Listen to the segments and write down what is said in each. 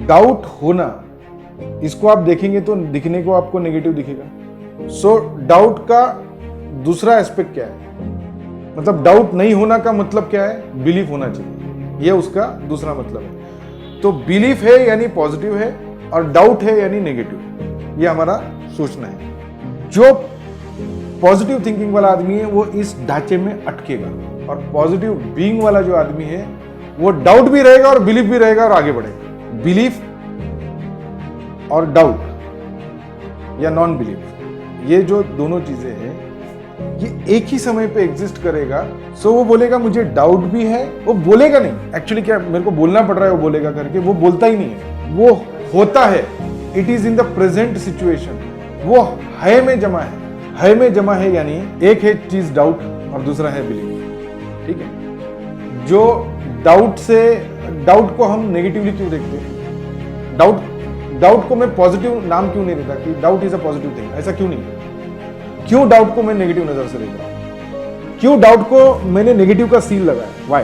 Doubt होना, इसको आप देखेंगे तो दिखने को आपको नेगेटिव दिखेगा। सो डाउट का दूसरा एस्पेक्ट क्या है, मतलब डाउट नहीं होना का मतलब क्या है, बिलीफ होना चाहिए, यह उसका दूसरा मतलब है। तो बिलीफ है यानी पॉजिटिव है और डाउट है यानी नेगेटिव, ये हमारा सोचना है। जो पॉजिटिव थिंकिंग वाला आदमी है वो इस ढांचे में अटकेगा, और पॉजिटिव बीइंग वाला जो आदमी है वो डाउट भी रहेगा और बिलीफ भी रहेगा और आगे बढ़ेगा। बिलीफ और डाउट या नॉन बिलीफ, ये जो दोनों चीजें हैं ये एक ही समय पे एग्जिस्ट करेगा। सो वो बोलेगा मुझे डाउट भी है, वो बोलेगा नहीं, एक्चुअली क्या मेरे को बोलना पड़ रहा है वो बोलेगा करके, वो बोलता ही नहीं है, वो होता है। It is in the present situation, वो है में जमा है। है में जमा है यानी एक है चीज डाउट और दूसरा है बिलीफ, ठीक है। जो डाउट को हम नेगेटिवली क्यों देखते हैं, डाउट को मैं पॉजिटिव नाम क्यों नहीं देता कि doubt is a positive thing, ऐसा क्यों नहीं? क्यों डाउट को मैं नेगेटिव नजर से देख रहा हूं, क्यों डाउट को मैंने नेगेटिव का सील लगाया, व्हाई?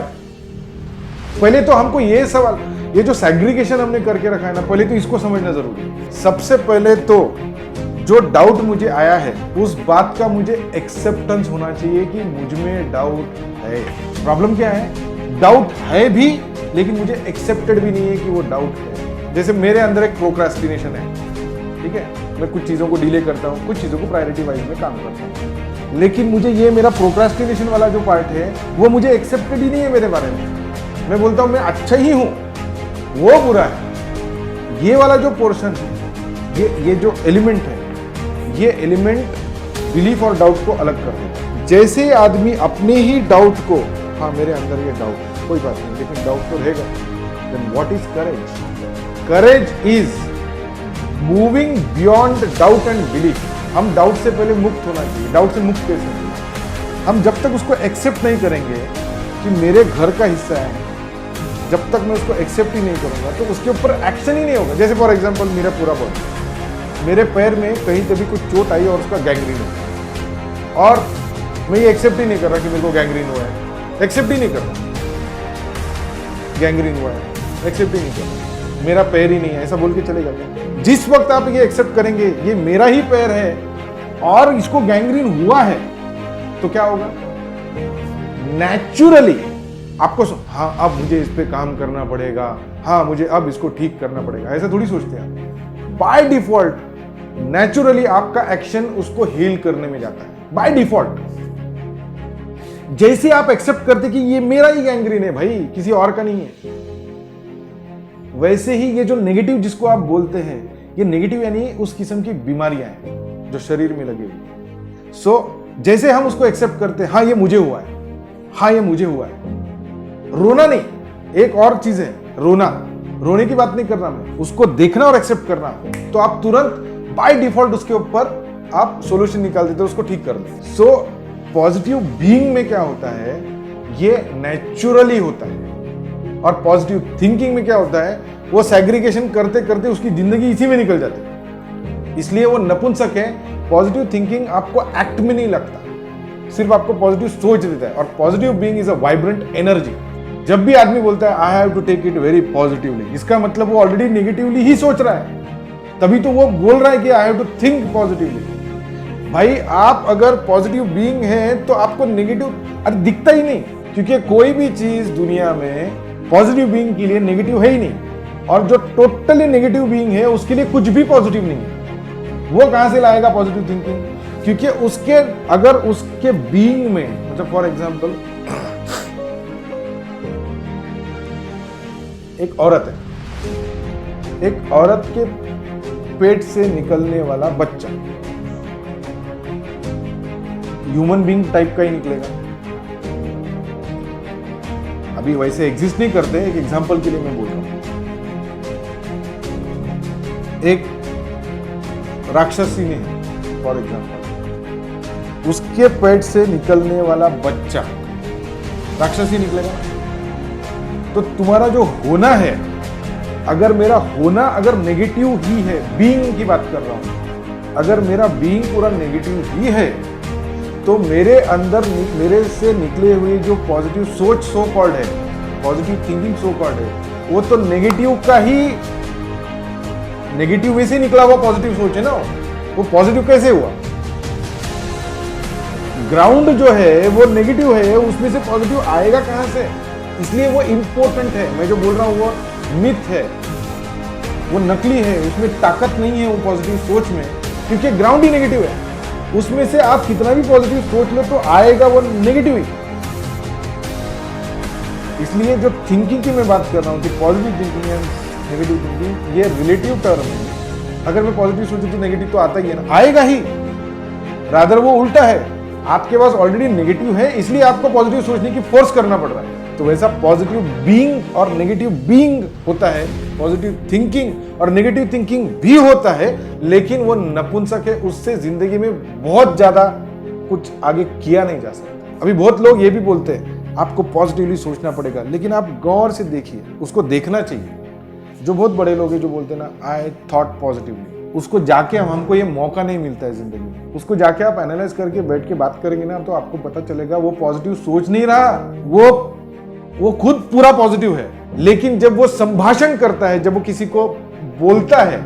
पहले तो हमको ये सवाल, ये जो सेग्रीगेशन हमने करके रखा है ना, पहले तो इसको समझना जरूरी है। सबसे पहले तो जो डाउट मुझे आया है उस बात का मुझे एक्सेप्टेंस होना चाहिए कि मुझ में डाउट है। प्रॉब्लम क्या है, डाउट है भी लेकिन मुझे एक्सेप्टेड भी नहीं है कि वो डाउट है। जैसे मेरे अंदर एक प्रोक्रेस्टिनेशन है, ठीक है, मैं कुछ चीजों को डिले करता हूं, कुछ चीजों को प्रायोरिटी वाइज में काम करता हूं, लेकिन मुझे ये मेरा प्रोक्रेस्टिनेशन वाला जो पार्ट है वो मुझे एक्सेप्टेड ही नहीं है मेरे बारे में। मैं बोलता हूं मैं अच्छा ही हूं, वो बुरा है। ये वाला जो पोर्शन है, ये जो एलिमेंट है, ये एलिमेंट बिलीफ और डाउट को अलग कर देता है। जैसे आदमी अपने ही डाउट को, हाँ मेरे अंदर ये डाउट है, कोई बात नहीं, लेकिन डाउट तो रहेगा, then what is courage? Courage is moving beyond doubt and belief. हम डाउट से पहले मुक्त होना चाहिए। डाउट से मुक्त कैसे होंगे? हम जब तक उसको एक्सेप्ट नहीं करेंगे कि मेरे घर का हिस्सा है, जब तक मैं उसको एक्सेप्ट ही नहीं करूंगा तो उसके ऊपर एक्शन ही नहीं होगा। जैसे फॉर एग्जांपल मेरा पूरा बॉडी, मेरे पैर में कहीं कभी कुछ चोट आई और उसका गैंग्रीन हो, और मैं ये एक्सेप्ट ही नहीं कर रहा कि मेरे को गैंग्रीन हुआ है, एक्सेप्ट ही नहीं कर रहा, गैंग्रीन हुआ है, एक्सेप्ट ही नहीं कर रहा, मेरा पैर ही नहीं है, ऐसा बोल के चले जाते। जिस वक्त आप ये एक्सेप्ट करेंगे ये मेरा ही पैर है और इसको गैंग्रीन हुआ है, तो क्या होगा? नेचुरली आपको हाँ अब मुझे इस पे काम करना पड़ेगा, हाँ मुझे अब इसको ठीक करना पड़ेगा, ऐसा थोड़ी सोचते हैं। बाय डिफॉल्ट नेचुरली आपका एक्शन उसको हील करने में जाता है, बाय डिफॉल्ट। जैसे आप एक्सेप्ट करते कि ये मेरा ही गैंग्रीन है भाई, किसी और का नहीं है, वैसे ही ये जो नेगेटिव जिसको आप बोलते हैं, ये नेगेटिव यानी उस किस्म की बीमारियां हैं जो शरीर में लगी हुई। सो जैसे हम उसको एक्सेप्ट करते हैं, हाँ ये मुझे हुआ है, हाँ ये मुझे हुआ है। रोना नहीं, एक और चीज है रोना, रोने की बात नहीं कर रहा मैं, उसको देखना और एक्सेप्ट करना, तो आप तुरंत बाय डिफॉल्ट उसके ऊपर आप सॉल्यूशन निकाल देते हो, उसको ठीक कर देते। सो पॉजिटिव बीइंग में क्या होता है, ये नेचुरली होता है। और पॉजिटिव थिंकिंग में क्या होता है, वो सेग्रीगेशन करते करते उसकी जिंदगी इसी में निकल जाती है, इसलिए वो नपुंसक है। पॉजिटिव थिंकिंग आपको एक्ट में नहीं लगता, सिर्फ आपको पॉजिटिव सोच देता है। और positive being is a vibrant energy. जब भी आदमी बोलता है I have to take it very positively, इसका मतलब वो ऑलरेडी नेगेटिवली ही सोच रहा है, तभी तो वो बोल रहा है कि I have to think positively. भाई आप अगर पॉजिटिव बीइंग है तो आपको नेगेटिव अरे दिखता ही नहीं, क्योंकि कोई भी चीज दुनिया में पॉजिटिव बीइंग के लिए नेगेटिव है ही नहीं, और जो टोटली नेगेटिव बीइंग है उसके लिए कुछ भी पॉजिटिव नहीं है। वो कहां से लाएगा पॉजिटिव थिंकिंग? क्योंकि उसके अगर उसके बीइंग में, मतलब फॉर एग्जांपल एक औरत है, एक औरत के पेट से निकलने वाला बच्चा ह्यूमन बीइंग टाइप का ही निकलेगा। अभी वैसे एग्जिस्ट नहीं करते, एक एग्जांपल के लिए मैं बोल रहा हूं। एक राक्षसी ने फॉर एग्जांपल, उसके पेट से निकलने वाला बच्चा राक्षसी निकलेगा। तो तुम्हारा जो होना है, अगर मेरा होना अगर नेगेटिव ही है, बीइंग की बात कर रहा हूं, अगर मेरा बीइंग पूरा नेगेटिव ही है, तो मेरे अंदर मेरे से निकले हुए जो पॉजिटिव सोच सो कॉल्ड है, पॉजिटिव थिंकिंग सो कॉल्ड है, वो तो नेगेटिव का ही, नेगेटिव में से निकला हुआ पॉजिटिव सोच है ना। वो पॉजिटिव कैसे हुआ? ग्राउंड जो है वो नेगेटिव है, उसमें से पॉजिटिव आएगा कहां से? इसलिए वो इंपॉर्टेंट है। मैं जो बोल रहा हूं वो मिथ है, वो नकली है, उसमें ताकत नहीं है वो पॉजिटिव सोच में, क्योंकि ग्राउंड ही नेगेटिव है। उसमें से आप कितना भी पॉजिटिव सोच लो तो आएगा वो नेगेटिव ही। इसलिए जो थिंकिंग की मैं बात कर रहा हूं कि positive thinking and negative thinking, ये रिलेटिव टर्म है। अगर मैं पॉजिटिव सोचूं तो नेगेटिव तो आता ही है ना, आएगा ही। रादर वो उल्टा है, आपके पास ऑलरेडी नेगेटिव है, इसलिए आपको पॉजिटिव सोचने की फोर्स करना पड़ रहा है। तो वैसा पॉजिटिव बीइंग और नेगेटिव बीइंग होता है, पॉजिटिव थिंकिंग और नेगेटिव थिंकिंग भी होता है, लेकिन वो नपुंसक है, उससे जिंदगी में बहुत ज्यादा कुछ आगे किया नहीं जा सकता। अभी बहुत लोग ये भी बोलते हैं आपको पॉजिटिवली सोचना पड़ेगा, लेकिन आप गौर से देखिए, उसको देखना चाहिए। जो बहुत बड़े लोग हैं जो बोलते हैं ना आई थॉट पॉजिटिवली, उसको जाके हमको ये मौका नहीं मिलता है जिंदगी में। उसको जाके आप एनालाइज करके बैठ के बात करेंगे ना, तो आपको पता चलेगा वो पॉजिटिव सोच नहीं रहा, वो खुद पूरा पॉजिटिव है। लेकिन जब वो संभाषण करता है, जब वो किसी को बोलता है,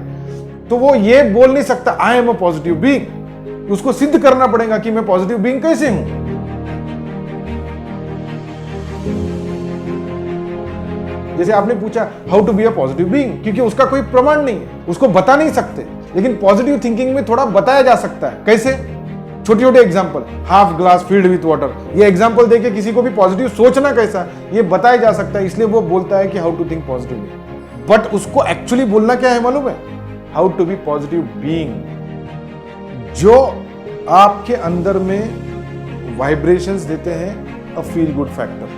तो वो ये बोल नहीं सकता I am a positive being. उसको सिद्ध करना पड़ेगा कि मैं पॉजिटिव बीइंग कैसे हूं। जैसे आपने पूछा how to be a positive being, क्योंकि उसका कोई प्रमाण नहीं है, उसको बता नहीं सकते। लेकिन पॉजिटिव थिंकिंग में थोड़ा बताया जा सकता है। कैसे? छोटे छोटे example, half glass filled with water, ये एग्जाम्पल देके किसी को भी पॉजिटिव सोचना कैसा, ये बताया जा सकता है। इसलिए वो बोलता है कि how to think positively. But उसको एक्चुअली बोलना क्या है मालूम है? How to be positive being. जो आपके अंदर में वाइब्रेशंस देते हैं अ फील गुड फैक्टर,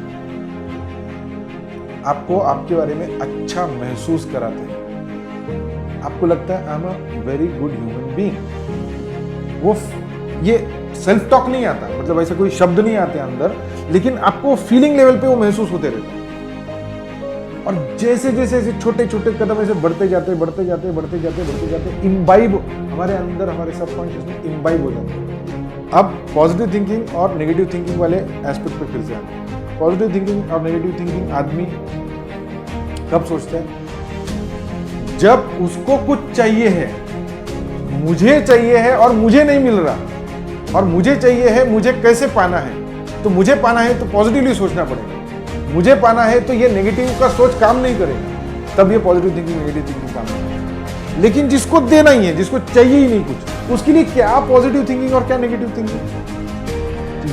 आपको आपके बारे में अच्छा महसूस कराते हैं, आपको लगता है I am a very good human being. वो ये सेल्फ टॉक नहीं आता, मतलब ऐसा कोई शब्द नहीं आते अंदर, लेकिन आपको फीलिंग लेवल पे वो महसूस होते रहते हैं। और जैसे जैसे ऐसे छोटे छोटे कदम ऐसे बढ़ते जाते इम्बाइब हमारे अंदर, हमारे सबकॉन्शियस में इम्बाइब हो जाते हैं। अब पॉजिटिव थिंकिंग और नेगेटिव थिंकिंग वाले एस्पेक्ट पे फिर से आते हैं। पॉजिटिव थिंकिंग और नेगेटिव थिंकिंग आदमी कब सोचता है? जब उसको कुछ चाहिए है, मुझे चाहिए है और मुझे नहीं मिल रहा, और मुझे चाहिए है, मुझे कैसे पाना है, तो मुझे पाना है तो पॉजिटिवली सोचना पड़ेगा। मुझे पाना है तो ये नेगेटिव का सोच काम नहीं करेगा, तब ये पॉजिटिव थिंकिंग नेगेटिव थिंकिंग काम नहीं करेगा। लेकिन जिसको देना ही है, जिसको चाहिए ही नहीं कुछ, उसके लिए क्या पॉजिटिव थिंकिंग और क्या नेगेटिव थिंकिंग?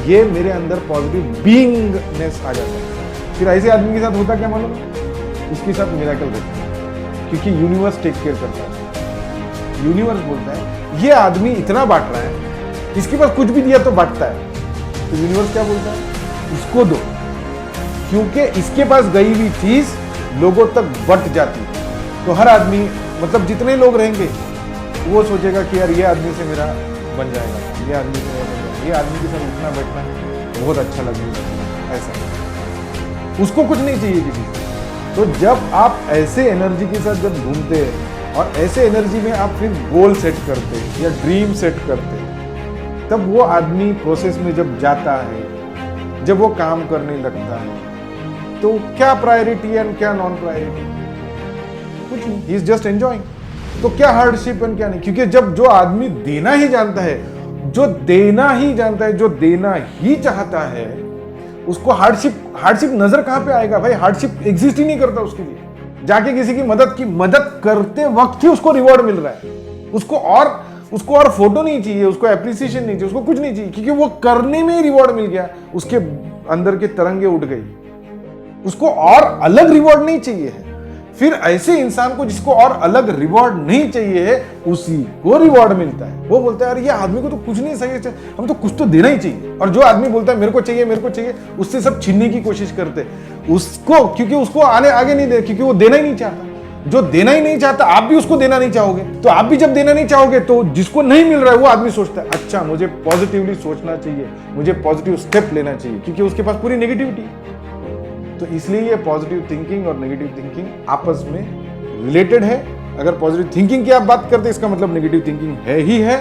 ये मेरे अंदर पॉजिटिव बीइंगनेस आ जाता है। फिर ऐसे आदमी के साथ होता क्या मालूम है? उसके साथ मिरेकल होता है, क्योंकि यूनिवर्स टेक केयर करता है। यूनिवर्स बोलता है ये आदमी इतना बांट रहा है, इसके पास कुछ भी दिया तो बांटता है, तो यूनिवर्स क्या बोलता है? इसको दो, क्योंकि इसके पास गई हुई चीज लोगों तक बट जाती है। तो हर आदमी, मतलब जितने लोग रहेंगे, वो सोचेगा कि यार ये आदमी से मेरा बन जाएगा, ये आदमी से मेरा बन जाएगा, ये आदमी के साथ उठना बैठना बहुत अच्छा लगेगा। ऐसा उसको कुछ नहीं चाहिए किसी से। तो जब आप ऐसे एनर्जी के साथ जब घूमते हैं और ऐसे एनर्जी में आप फिर गोल सेट करते या ड्रीम सेट करते, तब वो आदमी प्रोसेस में जब जाता है, जब वो काम करने लगता है, तो क्या प्रायोरिटी एंड क्या नॉन प्रायोरिटी? कुछ नहीं, ही इज जस्ट एंजॉयिंग। तो क्या हार्डशिप एंड क्या नहीं? क्योंकि जब जो आदमी देना ही जानता है, जो देना ही जानता है, जो देना ही चाहता है, उसको हार्डशिप नजर कहां पे आएगा भाई? हार्डशिप एग्जिस्ट ही नहीं करता उसके लिए। जाके किसी की मदद करते वक्त ही उसको रिवॉर्ड मिल रहा है। उसको और फोटो नहीं चाहिए, उसको एप्रिसिएशन नहीं चाहिए, उसको कुछ नहीं चाहिए, क्योंकि वो करने में ही रिवॉर्ड मिल गया, उसके अंदर के तरंगे उठ गई, उसको और अलग रिवॉर्ड नहीं चाहिए है। फिर ऐसे इंसान को जिसको और अलग रिवॉर्ड नहीं चाहिए है, उसी को रिवॉर्ड मिलता है। वो बोलता है यार ये आदमी को तो कुछ नहीं चाहिए, हम तो कुछ तो देना ही चाहिए। और जो आदमी बोलता है मेरे को चाहिए, उससे सब छीनने की कोशिश करते उसको, क्योंकि उसको आगे नहीं दे, क्योंकि वो देना ही नहीं चाहता। जो देना ही नहीं चाहता, आप भी उसको देना नहीं चाहोगे, तो आप भी जब देना नहीं चाहोगे, तो जिसको नहीं मिल रहा है वो आदमी सोचता है अच्छा मुझे पॉजिटिवली सोचना चाहिए, मुझे पॉजिटिव स्टेप लेना चाहिए, क्योंकि उसके पास पूरी नेगेटिविटी। तो इसलिए ये पॉजिटिव थिंकिंग और नेगेटिव थिंकिंग आपस में रिलेटेड है। अगर पॉजिटिव थिंकिंग की आप बात करते हैं, इसका मतलब नेगेटिव थिंकिंग है ही है,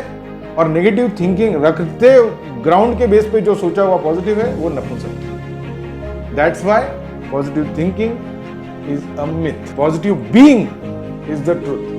और नेगेटिव थिंकिंग रखते ग्राउंड के बेस पे जो सोचा हुआ पॉजिटिव है वो नपुंसक है। That's why positive thinking is a myth, positive being is the truth.